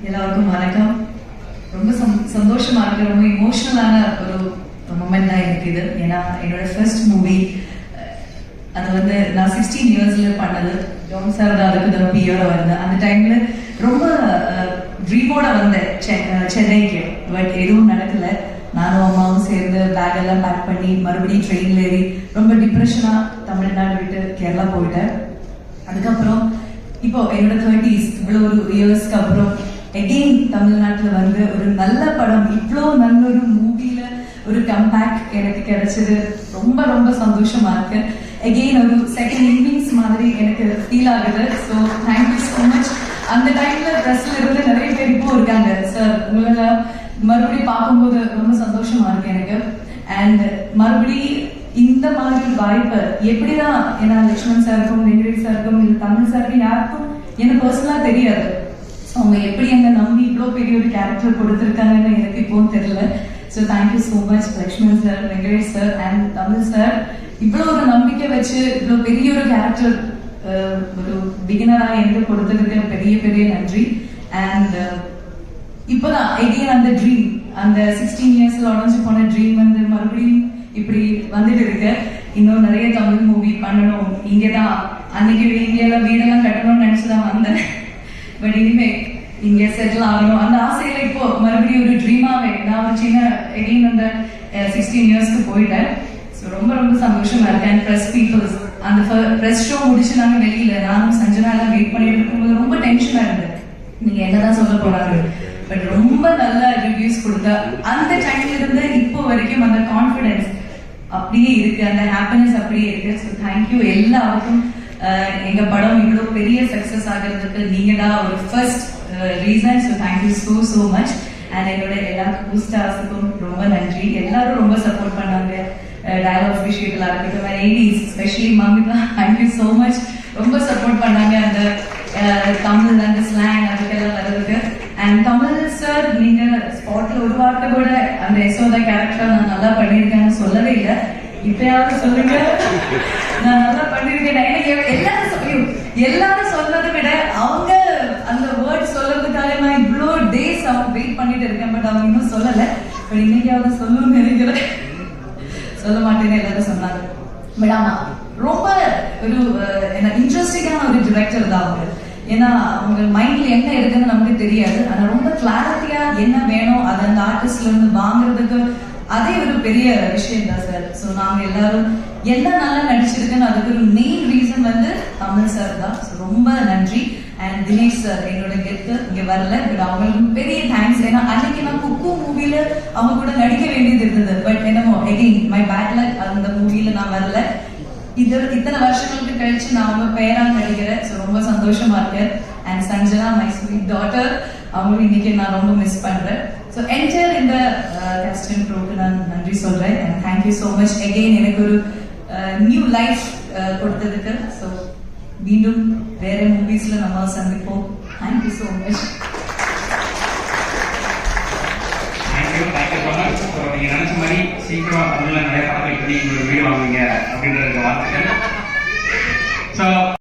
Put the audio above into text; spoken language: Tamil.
எல்லாருக்கும் வணக்கம். ரொம்ப சந்தோஷமா இருக்கு. ரொம்ப இமோஷனலான ஒரு மொமெண்ட் தான் எனக்கு இது. ஏன்னா என்னோட ஃபர்ஸ்ட் மூவி அது வந்து நான் 16 இயர்ஸ்ல பண்ணது. ஜான் சார் தான் அதுக்கு பியோட வந்தேன். அந்த டைம்ல ரொம்ப ட்ரீமோட வந்தேன் சென்னைக்கு. பட் எதுவும் நடக்கல. நானும் அம்மாவும் சேர்ந்து பேக் எல்லாம் பேக் பண்ணி மறுபடியும் ட்ரெயின்ல ஏறி ரொம்ப டிப்ரெஷனா தமிழ்நாடு விட்டு கேரளா போயிட்டேன். அதுக்கப்புறம் இப்போ என்னோட 30s இவ்வளவு ஒரு இயர்ஸ்க்கு அப்புறம் எகெயின் தமிழ்நாட்டுல வந்து ஒரு நல்ல படம், இவ்வளோ நல்ல ஒரு மூவில ஒரு கம்பேக் எனக்கு கிடைச்சது. ரொம்ப ரொம்ப சந்தோஷமா இருக்கு. எகெயின் ஒரு செகண்ட் இன்னிங்ஸ் மாதிரி எனக்கு ஃபீல் ஆகுது. So thank you so much. அந்த டைம்ல ட்ரெஸ்ல இருந்து நிறைய பேர் இப்போ இருக்காங்க. சார் உங்களை மறுபடியும் பார்க்கும்போது ரொம்ப சந்தோஷமா இருக்கு எனக்கு. அண்ட் மறுபடியும் இந்த மாதிரி வாய்ப்பு எப்படிதான், ஏன்னா லட்சுமண் சாருக்கும் வெங்கடேஷ் சாருக்கும் இல்லை தமிழ் சாருக்கும் யாருக்கும் எனக்கு பர்சனலா தெரியாது. ஸோ அவங்க எப்படி என்ன நம்பி இவ்வளோ பெரிய ஒரு கேரக்டர் கொடுத்துருக்காங்கன்னு எனக்கு இப்போவும் தெரியல. So thank you so much Lakshman sir, Venkatesh sir and Tamil sir. இவ்வளோ ஒரு நம்பிக்கை வச்சு இவ்வளோ பெரிய ஒரு கேரக்டர் ஒரு பிகினரா எனக்கு கொடுத்ததுக்கு பெரிய பெரிய நன்றி. அண்ட் இப்போதான் எகெயின் அந்த ட்ரீம், அந்த 16 இயர்ஸ்ல உடஞ்சு போன ட்ரீம் வந்து மறுபடியும் இப்படி வந்துட்டு இருக்கு. இன்னும் நிறைய தமிழ் மூவி பண்ணணும். இங்கதான் அன்னைக்கு இங்கெல்லாம் வீடெல்லாம் கட்டணும்னு நினைச்சுதான் வந்தேன். பட் இனிமே இங்க செட்டில் ஆகணும் அந்த ஆசையில இப்போ மறுபடியும் ஒரு ட்ரீமாவே நான் ஒரு சின்ன எகெயின் அந்த 16 இயர்ஸ்க்கு போயிட்டேன். ஸோ ரொம்ப ரொம்ப சந்தோஷமா இருக்கேன். ப்ரெஸ் பீப்புள்ஸ் அந்த ப்ரெஸ் ஷோ முடிச்சு நாங்க வெளியில நானும் சஞ்சனா எல்லாம் வெயிட் பண்ணிட்டு இருக்கும்போது ரொம்ப டென்ஷனா இருந்தேன். நீங்க என்னதான் சொல்ல போறாங்க. பட் ரொம்ப நல்ல ரிவ்யூஸ் கொடுத்தா அந்த டைம்ல இருந்து இப்போ வரைக்கும் அந்த கான்ஃபிடன்ஸ் அப்படியே இருக்கு, அந்த ஹாப்பினஸ் அப்படியே இருக்கு. ஸோ தேங்க்யூ எல்லாருக்கும். எங்க படம் இவ்வளவு பெரிய சக்சஸ் ஆகிறதுக்கு நீங்க தான் ஒரு first reason. So thank you so so much. And என்னோட எல்லா கூஸ்டார்ஸுக்கும் ரொம்ப நன்றி. எல்லாரும் ரொம்ப சப்போர்ட் பண்ணாங்க. டயலாக்ஸ் விஷயத்துல இருக்கட்டும், லேடிஸ் ஸ்பெஷலி மம்மிகா தேங்க்யூ ஸோ மச். ரொம்ப சப்போர்ட் பண்ணாங்க அந்த தமிழ் அந்த ஸ்லாங் அதுக்கெல்லாம் வர்றதுக்கு. அண்ட் தமிழ் சார் நீங்க ஸ்பாட்ல ஒரு வார்த்தை கூட அந்த யசோதா கேரக்டர் நான் நல்லா பண்ணியிருக்கேன்னு சொல்லவே இல்லை. இப்பயாவது சொல்லுங்க நான் நல்லா பண்ணிருக்கேன். எனக்கு எல்லாரும் சொன்னதை விட அவங்க அந்த வேர்ட் சொல்றதுக்காக நான் இவ்வளோ டேஸ் அவங்க வெயிட் பண்ணிட்டு இருக்கேன். பட் அவங்க இன்னும் சொல்லலை. பட் இன்னைக்காவது சொல்லணும்னு நினைக்கிறேன். சொல்ல மாட்டேன்னு எல்லாரும் சொன்னாங்க. பட் ஆமா ரொம்ப ஒரு இன்ட்ரெஸ்டிங்கான ஒரு டிரெக்டர் தான் அவங்க. ஏன்னா அவங்க மைண்ட்ல என்ன இருக்குன்னு நமக்கு தெரியாது. ஆனா ரொம்ப கிளாரிட்டியா என்ன வேணும் அதை அந்த ஆர்டிஸ்ட்ல இருந்து வாங்குறதுக்கு அதே ஒரு பெரிய விஷயம் தான் சார். ஸோ நாங்க எல்லாரும் என்ன நல்லா நடிச்சிருக்குன்னு அதுக்கு ஒரு மெயின் ரீசன் வந்து தமிழ் சார் தான். ஸோ ரொம்ப நன்றி. அண்ட் தினேஷ் சார் என்னோட கெத்து இங்க வரல. பட் அவங்களுக்கு பெரிய தேங்க்ஸ். ஏன்னா அன்னைக்கு நான் குக்கு மூவில அவங்க கூட நடிக்க வேண்டியது இருந்தது. பட் என்னமோ எகெயின் மை பேட் லக் அந்த மூவில நான் வரல. இத்தனை வருஷங்களுக்கு கழிச்சு நான் அவங்க பேரா நடிக்கிறேன். ஸோ ரொம்ப சந்தோஷமா இருக்கேன். And Sanjana my sweet daughter, அவங்களும் இன்னைக்கு நான் ரொம்ப மிஸ் பண்றேன். ஸோ என்டையர் இந்த காஸ்ட் அண்ட் க்ரூக்கு நான் நன்றி சொல்றேன். And thank you so much again எனக்கு ஒரு நியூ லைஃப் கொடுத்ததுக்கு. ஸோ மீண்டும் வேற மூவிஸ்ல நம்ம சந்திப்போம். Thank you so much. நீங்க நினைச்ச மாதிரி சீக்கிரமா தமிழ்ல நிறைய படங்கள் பண்ணி வீடு வாங்குவீங்க அப்படின்ற வாழ்த்துக்கள். ஸோ